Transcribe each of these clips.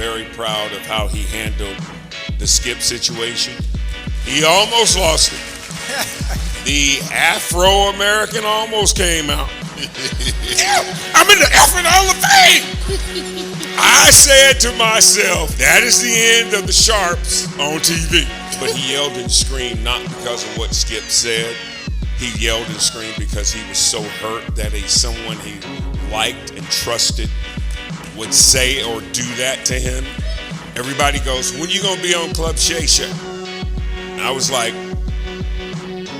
very proud of how he handled the Skip situation. He almost lost it. The Afro-American almost came out. I'm in the effing Hall of Fame. I said to myself, that is the end of the Sharpes on TV. But he yelled and screamed not because of what Skip said. He yelled and screamed because he was so hurt that someone he liked and trusted would say or do that to him. Everybody goes, when you gonna be on Club Shay Show? And I was like,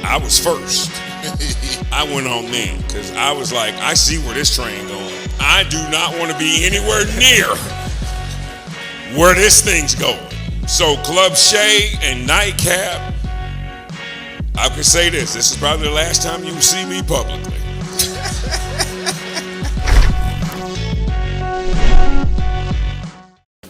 I was first. I went on then, because I was like, I see where this train going. I do not want to be anywhere near where this thing's going. So Club Shay and Nightcap, I can say this is probably the last time you will see me publicly.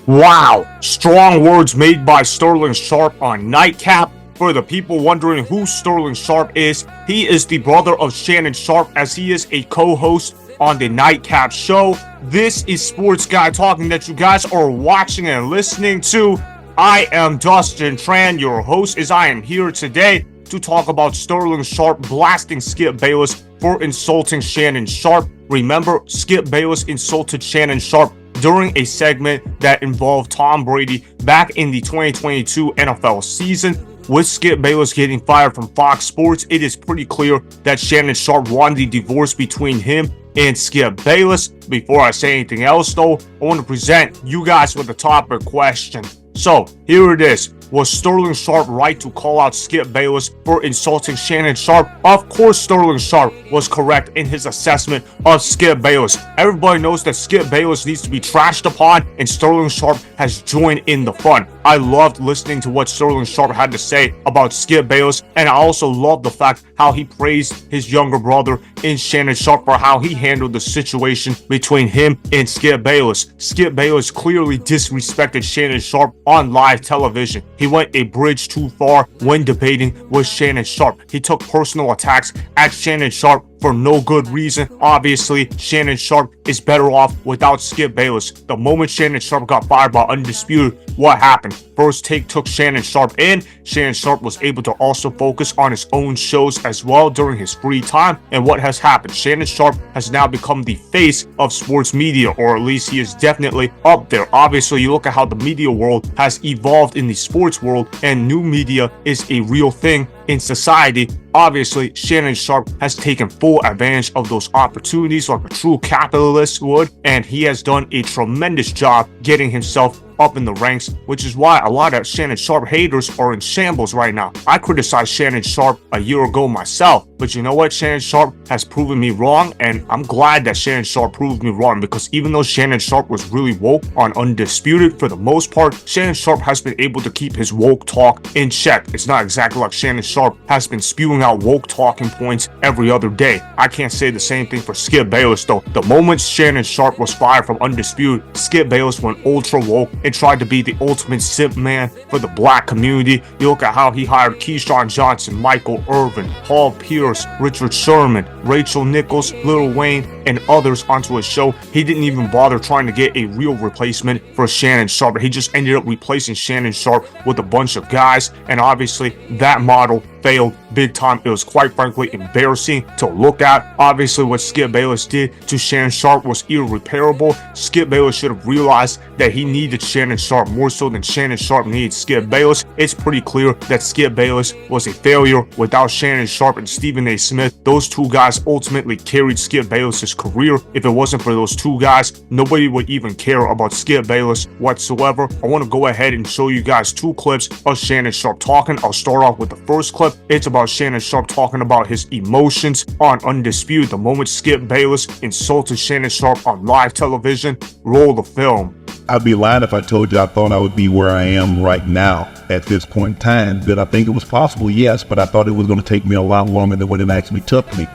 Wow, strong words made by Sterling Sharpe on Nightcap. For the people wondering who Sterling Sharpe is, he is the brother of Shannon Sharpe, as he is a co-host on the Nightcap show. This is Sports Guy Talking that you guys are watching and listening to. I am Dustin Tran, your host, as I am here today to talk about Sterling Sharpe blasting Skip Bayless for insulting Shannon Sharpe. Remember, Skip Bayless insulted Shannon Sharpe during a segment that involved Tom Brady back in the 2022 NFL season. With Skip Bayless getting fired from Fox Sports, it is pretty clear that Shannon Sharpe won the divorce between him and Skip Bayless. Before I say anything else, though, I want to present you guys with a topic question. So, here it is. Was Sterling Sharpe right to call out Skip Bayless for insulting Shannon Sharpe? Of course, Sterling Sharpe was correct in his assessment of Skip Bayless. Everybody knows that Skip Bayless needs to be trashed upon, and Sterling Sharpe has joined in the fun. I loved listening to what Sterling Sharpe had to say about Skip Bayless, and I also loved the fact how he praised his younger brother in Shannon Sharpe for how he handled the situation between him and Skip Bayless. Skip Bayless clearly disrespected Shannon Sharpe on live television. He went a bridge too far when debating with Shannon Sharpe. He took personal attacks at Shannon Sharpe for no good reason. Obviously, Shannon Sharpe is better off without Skip Bayless. The moment Shannon Sharpe got fired by Undisputed, what happened? First Take took Shannon Sharpe in. Shannon Sharpe was able to also focus on his own shows as well during his free time. And what has happened? Shannon Sharpe has now become the face of sports media, or at least he is definitely up there. Obviously, you look at how the media world has evolved in the sports world, and new media is a real thing in society. Obviously, Shannon Sharpe has taken full advantage of those opportunities like a true capitalist would, and he has done a tremendous job getting himself up in the ranks, which is why a lot of Shannon Sharpe haters are in shambles right now. I criticized Shannon Sharpe a year ago myself, but you know what? Shannon Sharpe has proven me wrong, and I'm glad that Shannon Sharpe proved me wrong, because even though Shannon Sharpe was really woke on Undisputed, for the most part, Shannon Sharpe has been able to keep his woke talk in check. It's not exactly like Shannon Sharpe has been spewing out woke talking points every other day. I can't say the same thing for Skip Bayless, though. The moment Shannon Sharpe was fired from Undisputed, Skip Bayless went ultra woke and tried to be the ultimate simp man for the black community. You look at how he hired Keyshawn Johnson, Michael Irvin, Paul Pierce, Richard Sherman, Rachel Nichols, Lil Wayne, and others onto his show. He didn't even bother trying to get a real replacement for Shannon Sharpe. He just ended up replacing Shannon Sharpe with a bunch of guys, and obviously that model failed big time. It was quite frankly embarrassing to look at. Obviously, what Skip Bayless did to Shannon Sharpe was irreparable. Skip Bayless should have realized that he needed Shannon Sharpe more so than Shannon Sharpe needed Skip Bayless. It's pretty clear that Skip Bayless was a failure without Shannon Sharpe and Stephen A. Smith. Those two guys ultimately carried Skip Bayless's career. If it wasn't for those two guys, nobody would even care about Skip Bayless whatsoever. I want to go ahead and show you guys two clips of Shannon Sharpe talking. I'll start off with the first clip. It's about Shannon Sharpe talking about his emotions on Undisputed. The moment Skip Bayless insulted Shannon Sharpe on live television. Roll the film. I'd be lying if I told you I thought I would be where I am right now at this point in time. Did I think it was possible? Yes, but I thought it was going to take me a lot longer than what it actually took me.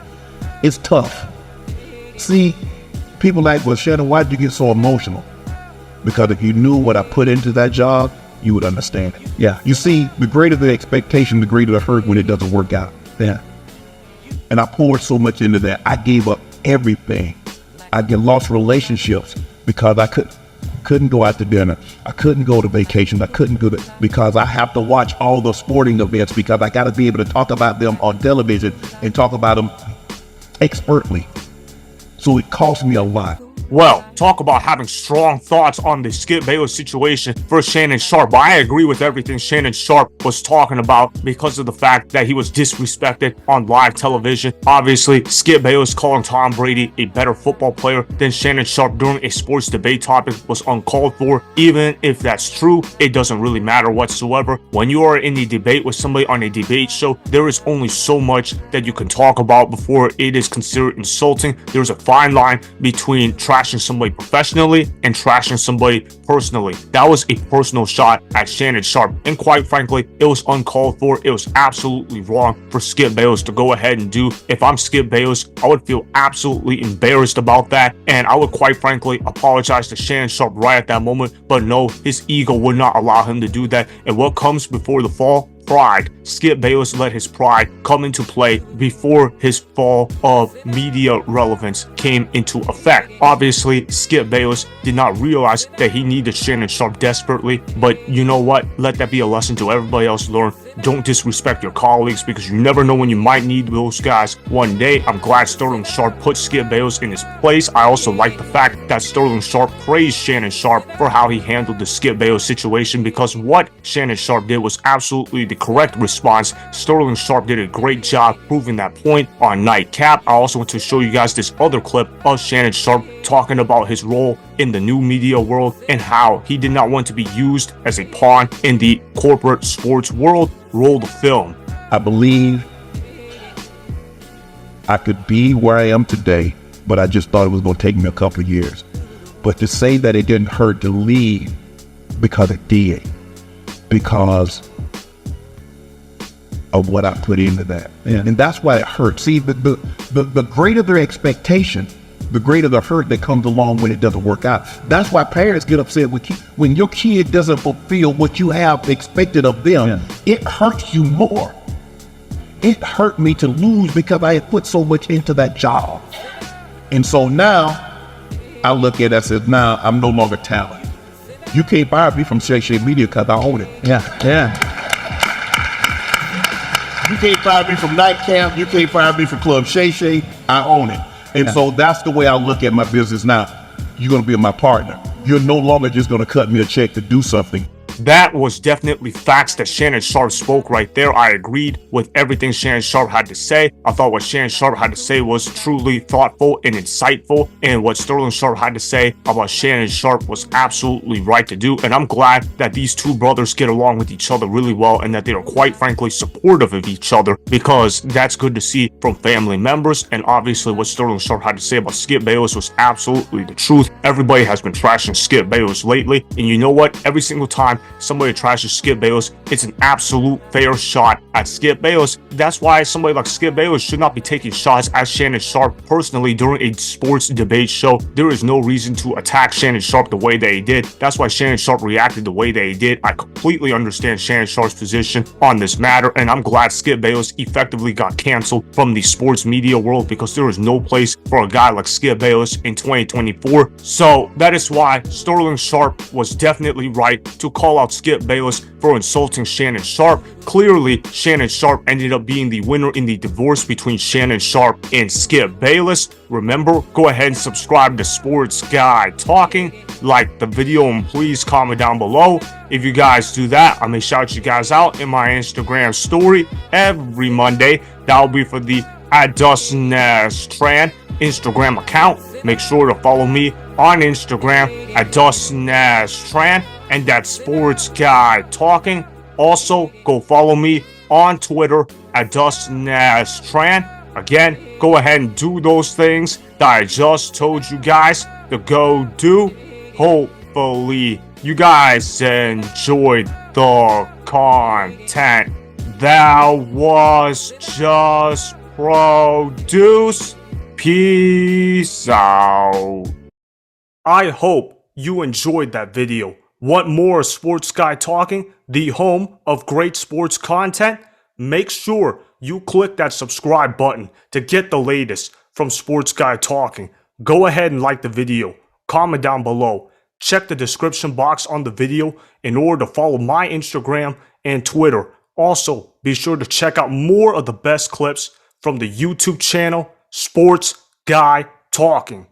It's tough. See, people like, well, Shannon, why did you get so emotional? Because if you knew what I put into that job, you would understand it. Yeah, you see, the greater the expectation, the greater the hurt when it doesn't work out. Yeah. And I poured so much into that. I gave up everything. I lost relationships because I couldn't. couldn't go out to dinner. I couldn't go to vacations. I couldn't go to, because I have to watch all the sporting events, because I got to be able to talk about them on television and talk about them expertly. So it cost me a lot. Well, talk about having strong thoughts on the Skip Bayless situation for Shannon Sharpe. But I agree with everything Shannon Sharpe was talking about because of the fact that he was disrespected on live television. Obviously, Skip Bayless calling Tom Brady a better football player than Shannon Sharpe during a sports debate topic was uncalled for. Even if that's true, it doesn't really matter whatsoever. When you are in a debate with somebody on a debate show, there is only so much that you can talk about before it is considered insulting. There's a fine line between trashing somebody professionally and trashing somebody personally. That was a personal shot at Shannon Sharpe, and quite frankly, it was uncalled for. It was absolutely wrong for Skip Bayless to go ahead and do. If I'm Skip Bayless, I would feel absolutely embarrassed about that, and I would quite frankly apologize to Shannon Sharpe right at that moment. But no, his ego would not allow him to do that. And what comes before the fall? Pride. Skip Bayless let his pride come into play before his fall of media relevance came into effect. Obviously, Skip Bayless did not realize that he needed Shannon Sharpe desperately, but you know what? Let that be a lesson to everybody else learn. Don't disrespect your colleagues, because you never know when you might need those guys one day. I'm glad Sterling Sharpe put Skip Bayless in his place. I also like the fact that Sterling Sharpe praised Shannon Sharpe for how he handled the Skip Bayless situation, because what Shannon Sharpe did was absolutely the correct response. Sterling Sharpe did a great job proving that point on Nightcap. I also want to show you guys this other clip of Shannon Sharpe talking about his role in the new media world and how he did not want to be used as a pawn in the corporate sports world. Roll the film. I believe I could be where I am today, but I just thought it was going to take me a couple of years. But to say that it didn't hurt to leave, because it did, because of what I put into that. Yeah. And that's why it hurts. See, the greater their expectation, the greater the hurt that comes along when it doesn't work out. That's why parents get upset when your kid doesn't fulfill what you have expected of them. Yeah. It hurts you more. It hurt me to lose because I had put so much into that job. And so now I look at it and say, now I'm no longer talented. You can't fire me from Shay Media because I own it. Yeah. You can't fire me from Nightcap. You can't fire me from Club Shay. I own it. And so that's the way I look at my business now. You're going to be my partner. You're no longer just going to cut me a check to do something. That was definitely facts that Shannon Sharpe spoke right there. I agreed with everything Shannon Sharpe had to say. I thought what Shannon Sharpe had to say was truly thoughtful and insightful. And what Sterling Sharpe had to say about Shannon Sharpe was absolutely right to do. And I'm glad that these two brothers get along with each other really well and that they are quite frankly supportive of each other, because that's good to see from family members. And obviously what Sterling Sharpe had to say about Skip Bayless was absolutely the truth. Everybody has been trashing Skip Bayless lately. And you know what? Every single time somebody trashes Skip Bayless, it's an absolute fair shot at Skip Bayless. That's why somebody like Skip Bayless should not be taking shots at Shannon Sharpe personally during a sports debate show. There is no reason to attack Shannon Sharpe the way that he did. That's why Shannon Sharpe reacted the way that he did. I completely understand Shannon Sharpe's position on this matter, and I'm glad Skip Bayless effectively got canceled from the sports media world, because there is no place for a guy like Skip Bayless in 2024. So that is why Sterling Sharpe was definitely right to call out Skip Bayless for insulting Shannon Sharpe. Clearly, Shannon Sharpe ended up being the winner in the divorce between Shannon Sharpe and Skip Bayless. Remember, go ahead and subscribe to Sports Guy Talking, like the video, and please comment down below. If you guys do that, I may shout you guys out in my Instagram story every Monday. That'll be for the @DustinNashTran Instagram account. Make sure to follow me on Instagram @DustinNashTran, and that's Sports Guy Talking. Also, go follow me on Twitter @DustinNashTran. Again, go ahead and do those things that I just told you guys to go do. Hopefully, you guys enjoyed the content that was just produced. Peace out. I hope you enjoyed that video. Want more Sports Guy Talking, the home of great sports content? Make sure you click that subscribe button to get the latest from Sports Guy Talking. Go ahead and like the video, comment down below, Check the description box on the video in order to follow my Instagram and Twitter. Also, be sure to check out more of the best clips from the YouTube channel, Sports Guy Talking.